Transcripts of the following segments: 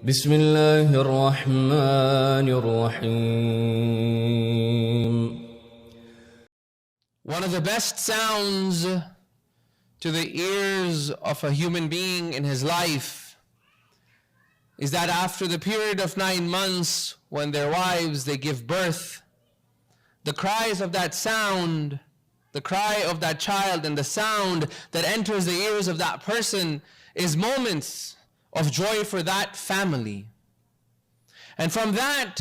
بسم الله الرحمن الرحيم. One of the best sounds to the ears of a human being in his life is that after the period of 9 months, when their wives, they give birth, the cries of that sound, the cry of that child and the sound that enters the ears of that person is moments of joy for that family. And from that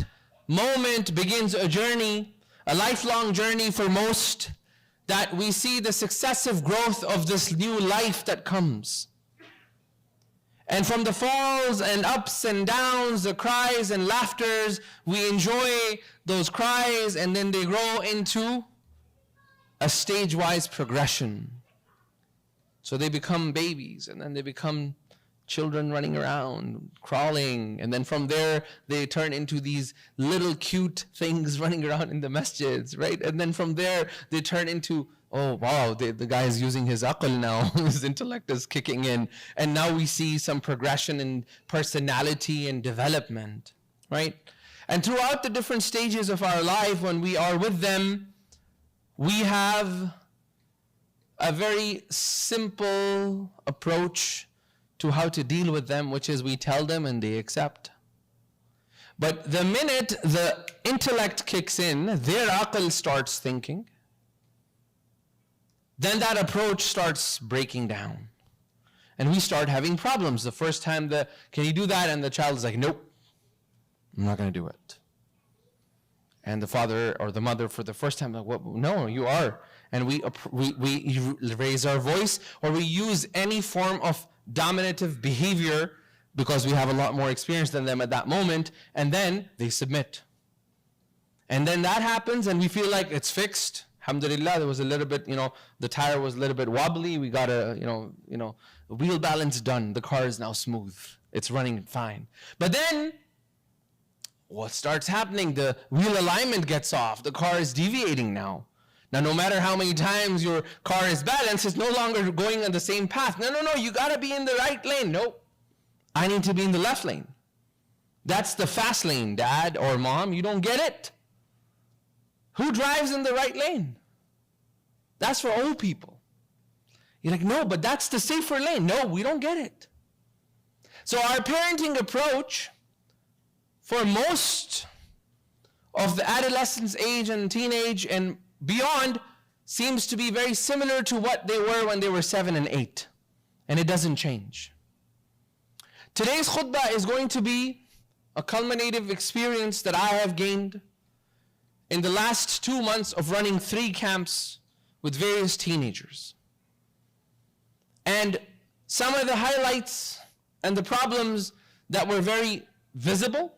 moment begins a journey, a lifelong journey for most, that we see the successive growth of this new life that comes. And from the falls and ups and downs, the cries and laughters, we enjoy those cries, and then they grow into a stage-wise progression. So they become babies, and then they become children running around, crawling, and then from there they turn into these little cute things running around in the masjids, right? And then from there they turn into, oh wow, the guy is using his aql now, his intellect is kicking in, and now we see some progression in personality and development, right? And throughout the different stages of our life, when we are with them, we have a very simple approach to how to deal with them, which is we tell them and they accept. But the minute the intellect kicks in, their aql starts thinking, then that approach starts breaking down. And we start having problems. The first time, can you do that? And the child is like, nope, I'm not going to do it. And the father or the mother for the first time, like, well, no, you are. And we raise our voice, or we use any form of dominative behavior because we have a lot more experience than them at that moment, and then they submit. And then that happens and we feel like it's fixed. Alhamdulillah, there was a little bit, the tire was a little bit wobbly. We got a, wheel balance done. The car is now smooth. It's running fine. But then what starts happening? The wheel alignment gets off. The car is deviating now. Now, no matter how many times your car is balanced, it's no longer going on the same path. No, you gotta be in the right lane. Nope, I need to be in the left lane. That's the fast lane, dad or mom, you don't get it. Who drives in the right lane? That's for old people. You're like, no, but that's the safer lane. No, we don't get it. So our parenting approach for most of the adolescence age and teenage and beyond seems to be very similar to what they were when they were 7 and 8. And it doesn't change. Today's khutbah is going to be a culminative experience that I have gained in the last 2 months of running 3 camps with various teenagers. And some of the highlights and the problems that were very visible,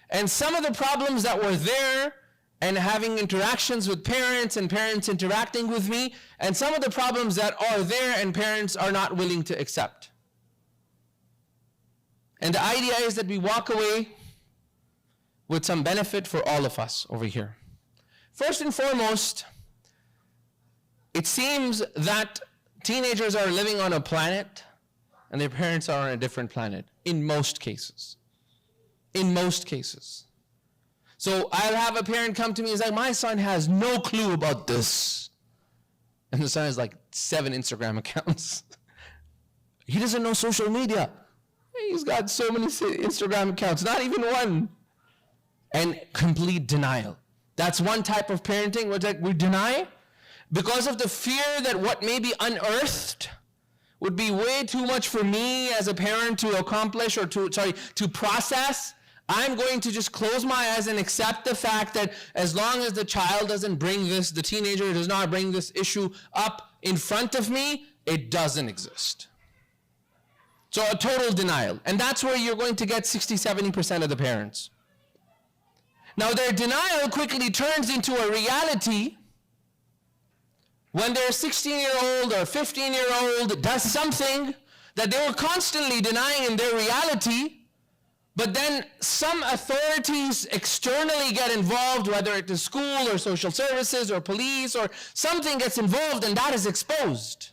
and some of the problems that were there and having interactions with parents and parents interacting with me, and some of the problems that are there and parents are not willing to accept. And the idea is that we walk away with some benefit for all of us over here. First and foremost, it seems that teenagers are living on a planet and their parents are on a different planet, in most cases. In most cases. So I'll have a parent come to me and say, my son has no clue about this. And the son has like 7 Instagram accounts. He doesn't know social media. He's got so many Instagram accounts, not even one. And complete denial. That's one type of parenting, we deny because of the fear that what may be unearthed would be way too much for me as a parent to accomplish or to process. I'm going to just close my eyes and accept the fact that as long as the child doesn't bring this, the teenager does not bring this issue up in front of me, it doesn't exist. So a total denial. And that's where you're going to get 60-70% of the parents. Now their denial quickly turns into a reality when their 16-year-old or 15-year-old does something that they were constantly denying in their reality. But then some authorities externally get involved, whether it is school or social services or police or something gets involved, and that is exposed.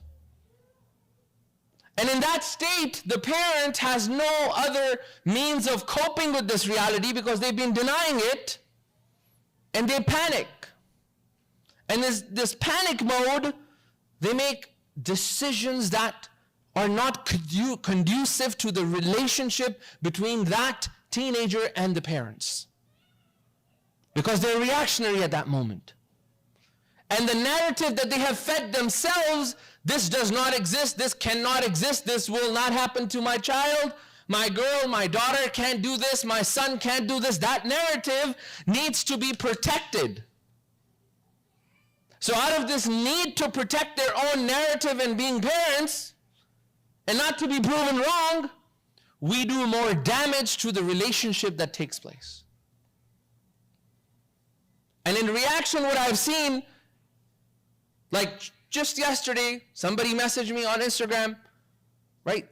And in that state, the parent has no other means of coping with this reality because they've been denying it, and they panic. And this panic mode, they make decisions that are not conducive to the relationship between that teenager and the parents, because they're reactionary at that moment. And the narrative that they have fed themselves, this does not exist, this cannot exist, this will not happen to my child, my girl, my daughter can't do this, my son can't do this, that narrative needs to be protected. So out of this need to protect their own narrative and being parents, and not to be proven wrong, we do more damage to the relationship that takes place. And in reaction, what I've seen, like just yesterday, somebody messaged me on Instagram, right?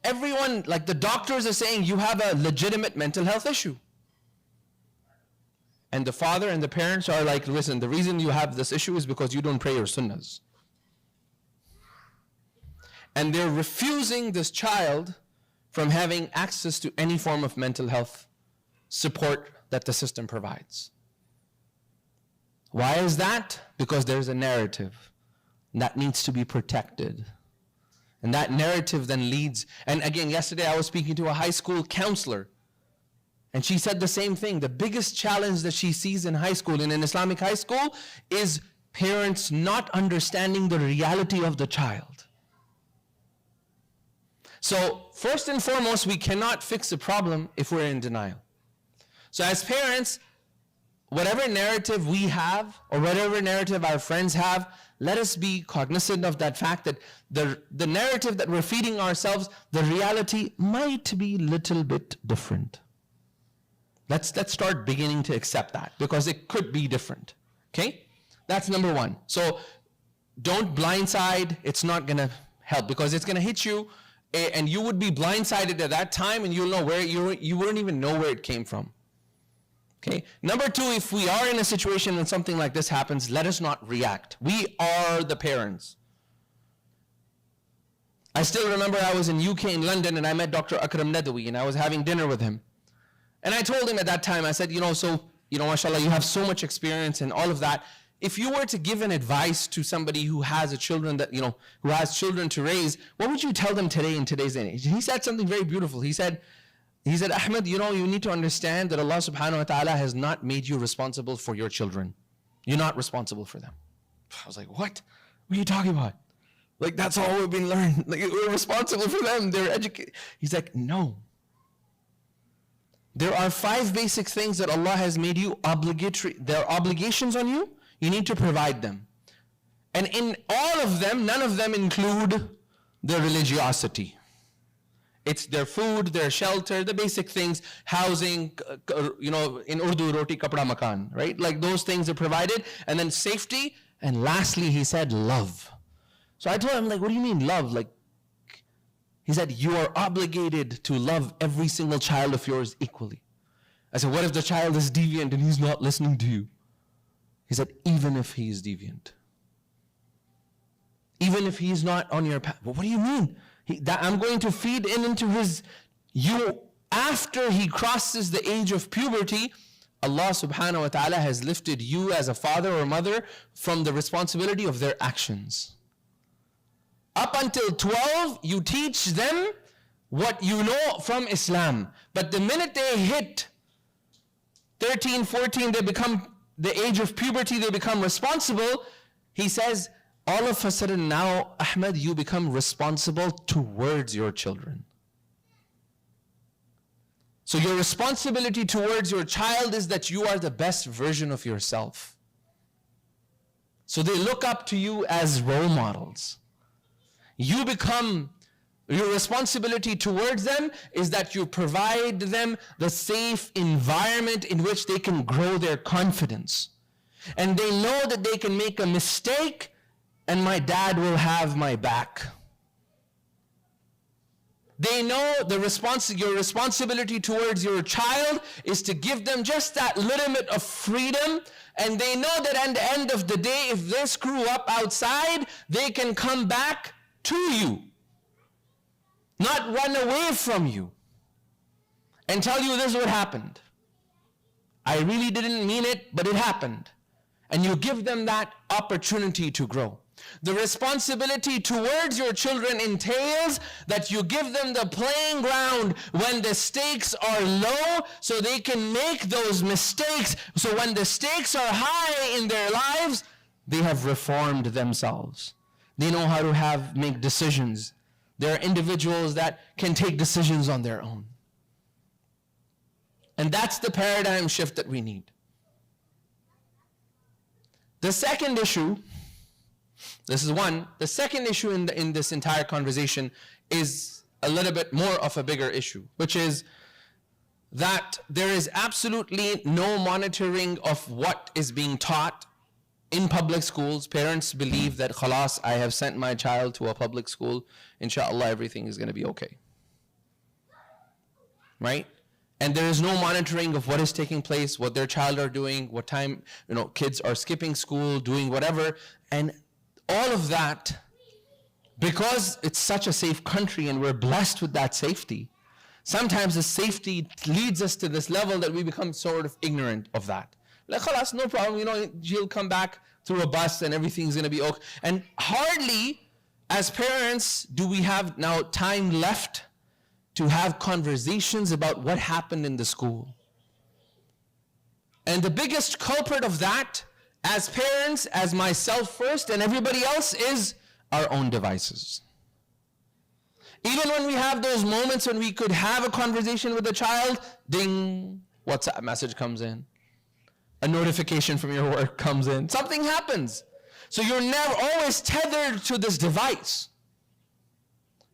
Everyone, like the doctors are saying you have a legitimate mental health issue. And the father and the parents are like, listen, the reason you have this issue is because you don't pray your sunnahs. And they're refusing this child from having access to any form of mental health support that the system provides. Why is that? Because there's a narrative that needs to be protected. And that narrative then leads, and again, yesterday I was speaking to a high school counselor, and she said the same thing. The biggest challenge that she sees in high school, in an Islamic high school, is parents not understanding the reality of the child. So first and foremost, we cannot fix the problem if we're in denial. So as parents, whatever narrative we have, or whatever narrative our friends have, let us be cognizant of that fact that the narrative that we're feeding ourselves, the reality might be a little bit different. Let's start beginning to accept that, because it could be different, okay? That's number one. So don't blindside, it's not gonna help, because it's gonna hit you, and you would be blindsided at that time, and you'll know where you wouldn't even know where it came from. Okay. Number two, if we are in a situation when something like this happens, let us not react. We are the parents. I still remember I was in UK in London, and I met Dr. Akram Nadawi, and I was having dinner with him. And I told him at that time, I said, mashallah, you have so much experience and all of that. If you were to give an advice to somebody who has children who has children to raise, what would you tell them today in today's age? He said something very beautiful. He said, Ahmed, you need to understand that Allah subhanahu wa ta'ala has not made you responsible for your children. You're not responsible for them. I was like, what? What are you talking about? Like, that's all we've been learning. Like, we're responsible for them. They're educated. He's like, no. There are 5 basic things that Allah has made you obligatory. There are obligations on you. You need to provide them. And in all of them, none of them include their religiosity. It's their food, their shelter, the basic things, housing, in Urdu, roti, kapda, makan, right? Like those things are provided. And then safety. And lastly, he said love. So I told him, like, what do you mean love? Like, he said, you are obligated to love every single child of yours equally. I said, what if the child is deviant and he's not listening to you? He said, even if he is deviant. Even if he's not on your path. Well, what do you mean? I'm going to feed into after he crosses the age of puberty, Allah subhanahu wa ta'ala has lifted you as a father or mother from the responsibility of their actions. Up until 12, you teach them what you know from Islam. But the minute they hit 13, 14, they become the age of puberty, they become responsible. He says, all of a sudden now, Ahmed, you become responsible towards your children. So your responsibility towards your child is that you are the best version of yourself. So they look up to you as role models. Your responsibility towards them is that you provide them the safe environment in which they can grow their confidence. And they know that they can make a mistake and my dad will have my back. They know your responsibility towards your child is to give them just that little bit of freedom, and they know that at the end of the day, if they screw up outside, they can come back to you. not run away from you and tell you this is what happened. I really didn't mean it, but it happened. And you give them that opportunity to grow. The responsibility towards your children entails that you give them the playing ground when the stakes are low so they can make those mistakes. So when the stakes are high in their lives, they have reformed themselves. They know how to make decisions. They're individuals that can take decisions on their own. And that's the paradigm shift that we need. The second issue, this is one, the second issue in this entire conversation is a little bit more of a bigger issue, which is that there is absolutely no monitoring of what is being taught in public schools. Parents believe that, khalas, I have sent my child to a public school, inshallah everything is going to be okay. Right? And there is no monitoring of what is taking place, what their child are doing, what time, kids are skipping school, doing whatever. And all of that, because it's such a safe country and we're blessed with that safety, sometimes the safety leads us to this level that we become sort of ignorant of that. Like, khalas, no problem, she'll come back through a bus and everything's gonna be okay. And hardly, as parents, do we have now time left to have conversations about what happened in the school. And the biggest culprit of that, as parents, as myself first, and everybody else, is our own devices. Even when we have those moments when we could have a conversation with a child, ding, WhatsApp message comes in. A notification from your work comes in. Something happens. So you're never always tethered to this device.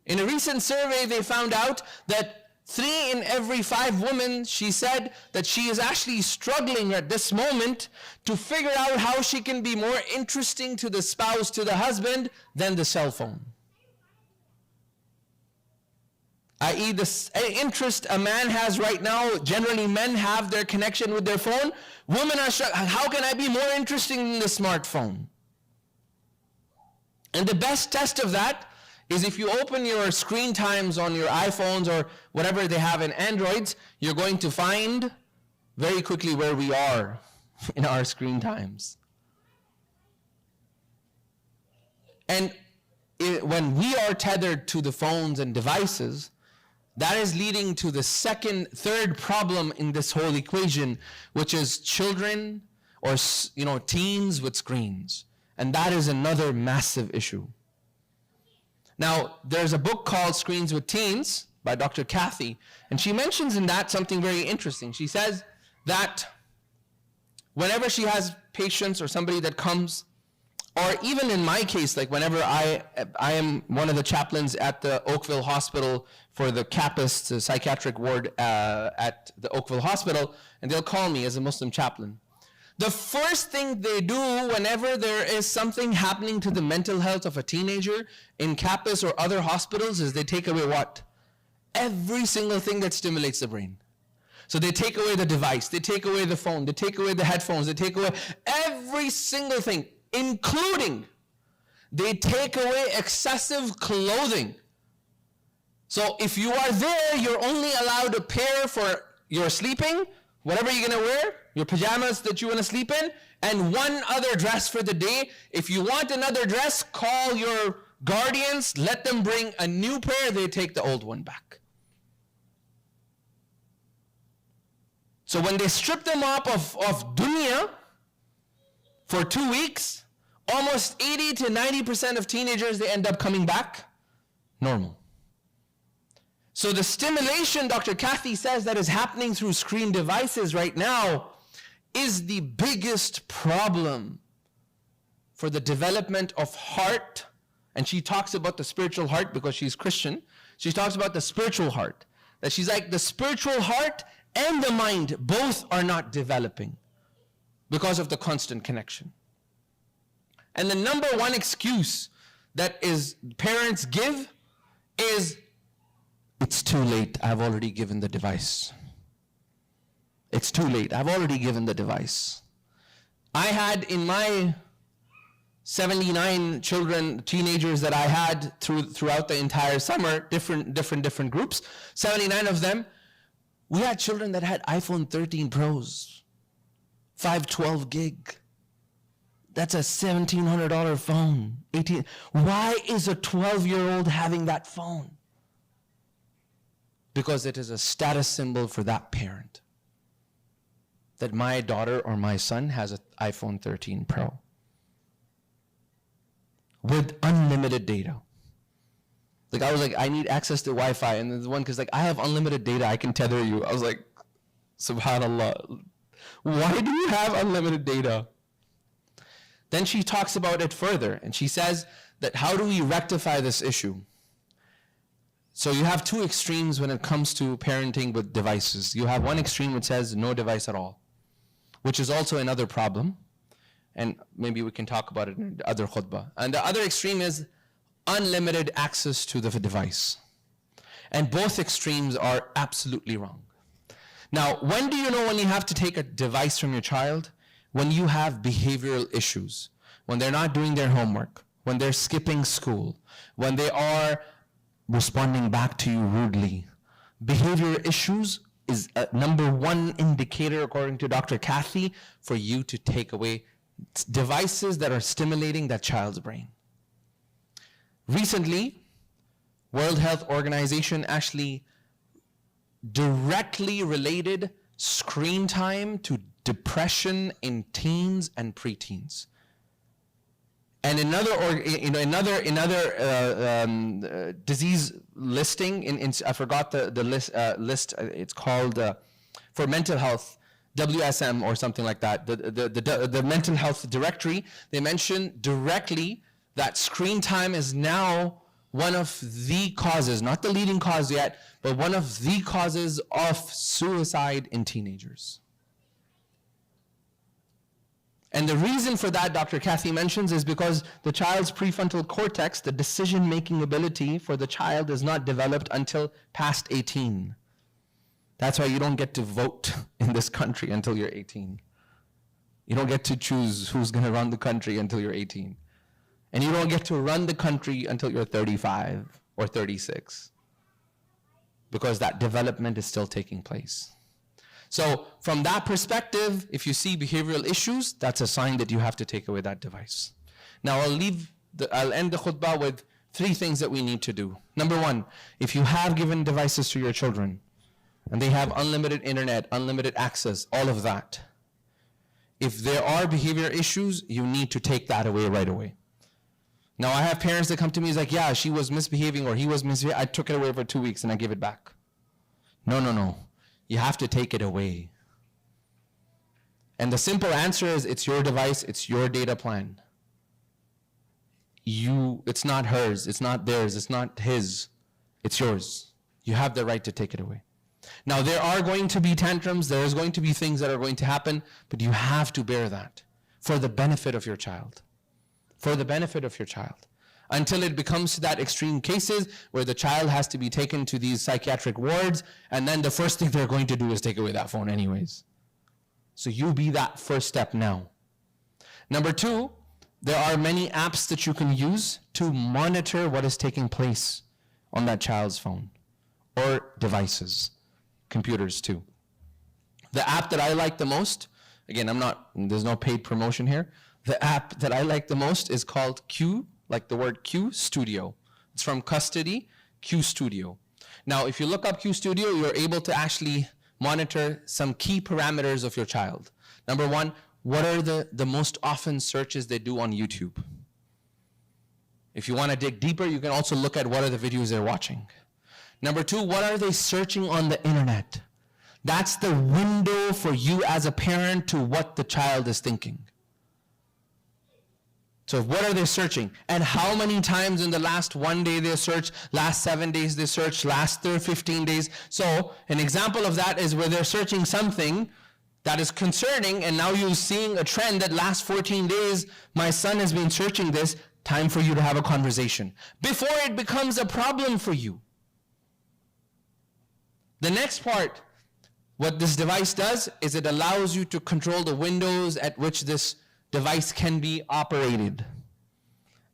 In a recent survey, they found out that 3 in every 5 women, she said that she is actually struggling at this moment to figure out how she can be more interesting to the spouse, to the husband, than the cell phone. I.e., the interest a man has right now, generally men have their connection with their phone. Women are struggling. How can I be more interesting than the smartphone? And the best test of that is if you open your screen times on your iPhones or whatever they have in Androids, you're going to find very quickly where we are in our screen times. And when we are tethered to the phones and devices, that is leading to the third problem in this whole equation, which is children or teens with screens. And that is another massive issue. Now, there's a book called Screens with Teens by Dr. Kathy, and she mentions in that something very interesting. She says that whenever she has patients or somebody that comes, or even in my case, like whenever I am one of the chaplains at the Oakville Hospital for the CAPAS, the psychiatric ward at the Oakville Hospital, and they'll call me as a Muslim chaplain. The first thing they do whenever there is something happening to the mental health of a teenager in CAPAS or other hospitals is they take away what? Every single thing that stimulates the brain. So they take away the device, they take away the phone, they take away the headphones, they take away every single thing, including they take away excessive clothing. So if you are there, you're only allowed a pair for your sleeping, whatever you're gonna wear, your pajamas that you wanna sleep in, and one other dress for the day. If you want another dress, call your guardians, let them bring a new pair, they take the old one back. So when they strip them up of dunya for 2 weeks, almost 80 to 90% of teenagers, they end up coming back normal. So the stimulation, Dr. Kathy says, that is happening through screen devices right now is the biggest problem for the development of heart. And she talks about the spiritual heart because she's Christian. She talks about the spiritual heart. That she's like, the spiritual heart and the mind both are not developing because of the constant connection. And the number one excuse that parents give is, it's too late, I've already given the device. It's too late, I've already given the device. I had in my 79 children, teenagers that I had throughout the entire summer, different groups, 79 of them, we had children that had iPhone 13 Pros, 512 gig. That's a $1,700 phone. Why is a 12-year-old having that phone? Because it is a status symbol for that parent. That my daughter or my son has an iPhone 13 Pro. With unlimited data. Like I was like, I need access to Wi-Fi, and there's one because like I have unlimited data, I can tether you. I was like, subhanallah, why do you have unlimited data? Then she talks about it further, and she says that how do we rectify this issue? So you have two extremes when it comes to parenting with devices. You have one extreme which says no device at all, which is also another problem. And maybe we can talk about it in the other khutbah. And the other extreme is unlimited access to the device. And both extremes are absolutely wrong. Now, when do you know when you have to take a device from your child? When you have behavioral issues, when they're not doing their homework, when they're skipping school, when they are responding back to you rudely. Behavioral issues is a number one indicator, according to Dr. Kathy, for you to take away devices that are stimulating that child's brain. Recently, World Health Organization actually directly related screen time to depression in teens and preteens. And another disease listing, I forgot the list, it's called for mental health, WSM or something like that, the mental health directory, they mention directly that screen time is now one of the causes, not the leading cause yet, but one of the causes of suicide in teenagers. And the reason for that, Dr. Kathy mentions, is because the child's prefrontal cortex, the decision-making ability for the child, is not developed until past 18. That's why you don't get to vote in this country until you're 18. You don't get to choose who's going to run the country until you're 18. And you don't get to run the country until you're 35 or 36. Because that development is still taking place. So from that perspective, if you see behavioral issues, that's a sign that you have to take away that device. Now I'll end the khutbah with 3 things that we need to do. Number 1, if you have given devices to your children, and they have unlimited internet, unlimited access, all of that, if there are behavior issues, you need to take that away right away. Now I have parents that come to me, like, yeah, she was misbehaving or he was misbehaving, I took it away for 2 weeks and I give it back. No. You have to take it away. And the simple answer is, it's your device, it's your data plan. It's not hers, it's not theirs, it's not his, it's yours. You have the right to take it away. Now there are going to be tantrums, there's going to be things that are going to happen, but you have to bear that for the benefit of your child. For the benefit of your child. Until it becomes to that extreme cases where the child has to be taken to these psychiatric wards, and then the first thing they're going to do is take away that phone anyways. So you be that first step now. Number 2, there are many apps that you can use to monitor what is taking place on that child's phone or devices, computers too. The app that I like the most, again, there's no paid promotion here. The app that I like the most is called Q, like the word Q Studio. It's from Custody, Q Studio. Now, if you look up Q Studio, you're able to actually monitor some key parameters of your child. Number 1, what are the most often searches they do on YouTube? If you want to dig deeper, you can also look at what are the videos they're watching. Number 2, what are they searching on the internet? That's the window for you as a parent to what the child is thinking. So what are they searching? And how many times in the last 1 day they search, last 7 days they search, last 15 days. So an example of that is where they're searching something that is concerning, and now you're seeing a trend that last 14 days, my son has been searching this, time for you to have a conversation. Before it becomes a problem for you. The next part, what this device does is it allows you to control the windows at which this device can be operated.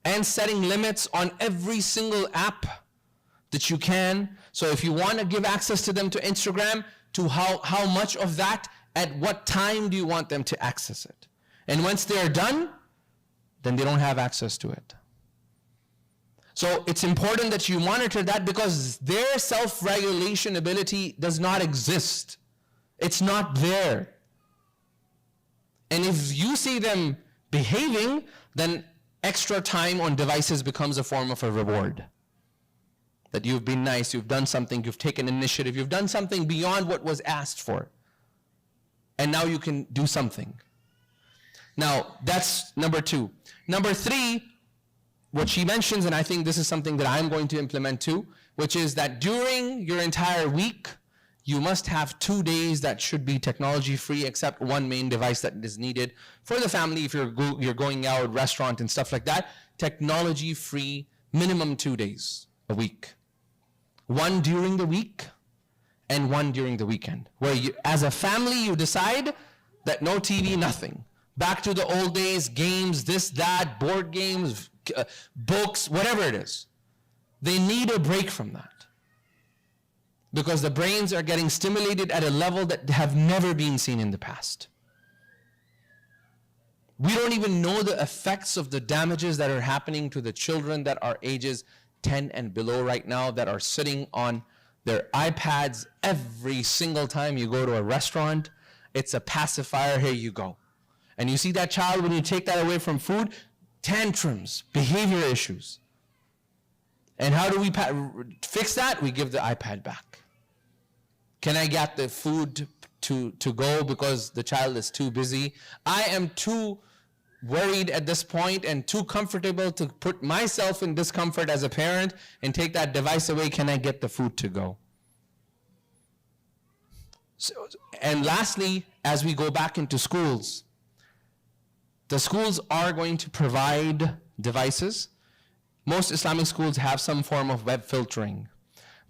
and setting limits on every single app that you can. So if you want to give access to them to Instagram, to how much of that, at what time do you want them to access it? And once they're done, then they don't have access to it. So it's important that you monitor that, because their self-regulation ability does not exist. It's not there. And if you see them behaving, then extra time on devices becomes a form of a reward. That you've been nice, you've done something, you've taken initiative, you've done something beyond what was asked for. And now you can do something. Now, that's number 2. Number 3, what she mentions, and I think this is something that I'm going to implement too, which is that during your entire week, you must have 2 days that should be technology free, except one main device that is needed for the family. If you're going out, restaurant and stuff like that, technology free, minimum 2 days a week. One during the week and one during the weekend, where you, as a family, you decide that no TV, nothing. Back to the old days, games, this, that, board games, books, whatever it is. They need a break from that, because the brains are getting stimulated at a level that have never been seen in the past. We don't even know the effects of the damages that are happening to the children that are ages 10 and below right now, that are sitting on their iPads every single time you go to a restaurant. It's a pacifier, here you go. And you see that child, when you take that away from food, tantrums, behavior issues. And how do we fix that? We give the iPad back. Can I get the food to go because the child is too busy? I am too worried at this point and too comfortable to put myself in discomfort as a parent and take that device away. Can I get the food to go? So, and lastly, as we go back into schools, the schools are going to provide devices. Most Islamic schools have some form of web filtering.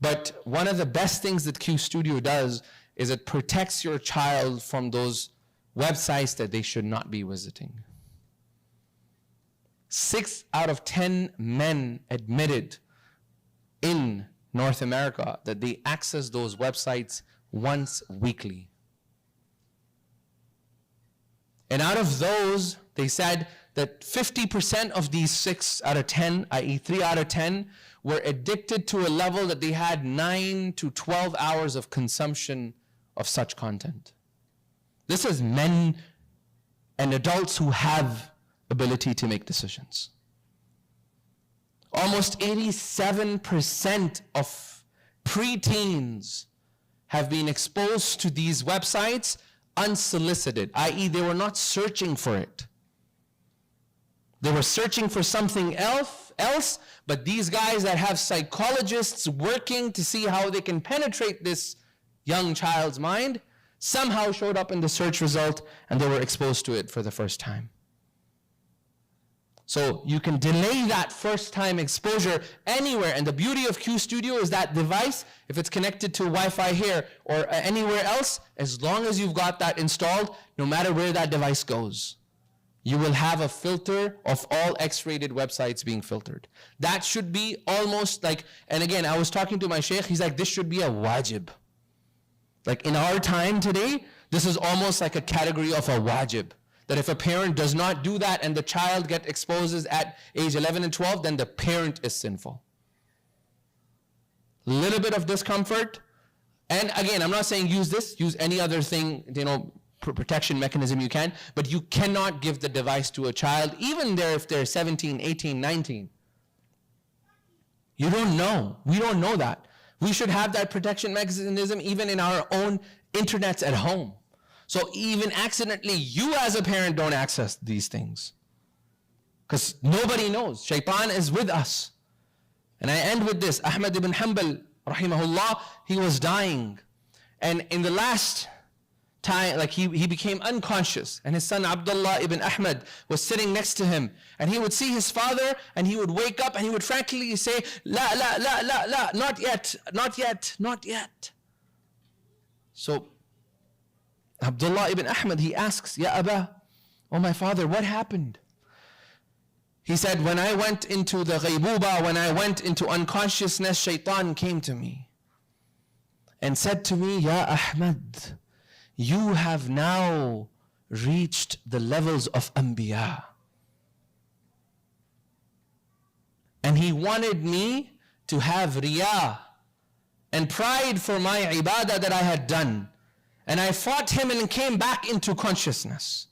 But one of the best things that Q Studio does is it protects your child from those websites that they should not be visiting. 6 out of 10 men admitted in North America that they access those websites once weekly. And out of those, they said that 50% of these 6 out of 10, i.e. 3 out of 10, were addicted to a level that they had 9 to 12 hours of consumption of such content. This is men and adults who have ability to make decisions. Almost 87% of preteens have been exposed to these websites unsolicited, i.e. they were not searching for it. They were searching for something else, but these guys that have psychologists working to see how they can penetrate this young child's mind somehow showed up in the search result, and they were exposed to it for the first time. So you can delay that first time exposure anywhere. And the beauty of Q Studio is that device, if it's connected to Wi-Fi here or anywhere else, as long as you've got that installed, no matter where that device goes, you will have a filter of all X-rated websites being filtered. That should be almost like, and again, I was talking to my Shaykh, he's like, this should be a wajib. Like in our time today, this is almost like a category of a wajib. That if a parent does not do that and the child gets exposed at age 11 and 12, then the parent is sinful. Little bit of discomfort. And again, I'm not saying use this, use any other thing, protection mechanism you can, but you cannot give the device to a child, even there if they're 17, 18, 19. You don't know. We don't know that. We should have that protection mechanism even in our own internets at home. So even accidentally, you as a parent don't access these things. Because nobody knows. Shaitan is with us. And I end with this. Ahmad ibn Hanbal, rahimahullah, he was dying. And in the last time, like he became unconscious. And his son Abdullah ibn Ahmad was sitting next to him. And he would see his father, and he would wake up, and he would frankly say, La, la, la, la, la, not yet, not yet, not yet. So Abdullah ibn Ahmad, he asks, Ya Aba, oh my father, what happened? He said, when I went into the ghaybuba, when I went into unconsciousness, shaitan came to me and said to me, Ya Ahmad, you have now reached the levels of Anbiya. And he wanted me to have riyah and pride for my ibadah that I had done. And I fought him and came back into consciousness.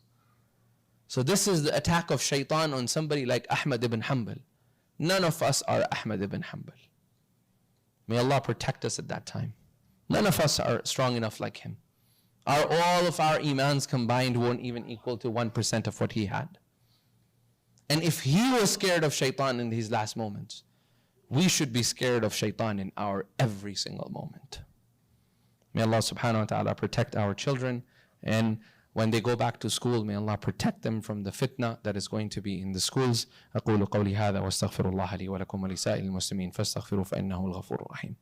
So this is the attack of shaitan on somebody like Ahmad ibn Hanbal. None of us are Ahmad ibn Hanbal. May Allah protect us at that time. None of us are strong enough like him. All of our imans combined won't even equal to 1% of what he had. And if he was scared of shaitan in these last moments, we should be scared of shaitan in our every single moment. May Allah subhanahu wa ta'ala protect our children, and when they go back to school, may Allah protect them from the fitna that is going to be in the schools. أقول قولي هذا واستغفر الله لي ولكم ولسائر المسلمين فاستغفروه فإنه الغفور الرحيم.